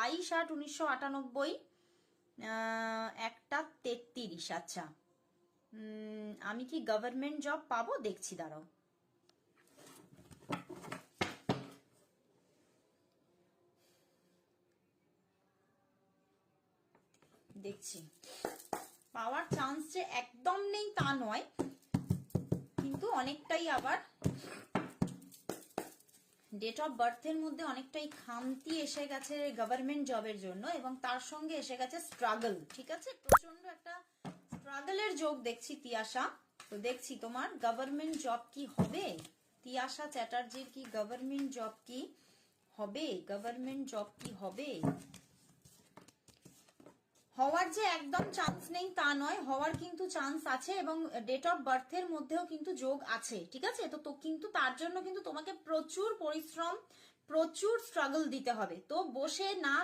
22/8/1998, 1:33। আচ্ছা, আমি কি গভর্নমেন্ট জব পাবো? দেখছি, দাঁড়াও। দেখছি, পাওয়ার চান্স যে একদম নেই তা নয়, কিন্তু অনেকটাই আবার ডেট অফ বার্থের মধ্যে অনেকটাই খামতি এসে গেছে গভর্নমেন্ট জবের জন্য, এবং তার সঙ্গে এসে গেছে স্ট্রাগল। ঠিক আছে, প্রচন্ড একটা স্ট্রাগলের যোগ দেখছি তিয়াশা। তো দেখছি তোমার গভর্নমেন্ট জব কি হবে, তিয়াশা চ্যাটার্জির কি গভর্নমেন্ট জব কি হবে, গভর্নমেন্ট জব কি হবে। হওয়ার যে একদম চান্স নেই তা নয়, হওয়ার কিন্তু চান্স আছে, এবং ডেট অফ বার্থের মধ্যেও কিন্তু যোগ আছে। ঠিক আছে, তো কিন্তু তার জন্য কিন্তু তোমাকে প্রচুর পরিশ্রম, প্রচুর স্ট্রাগল দিতে হবে। তো বসে না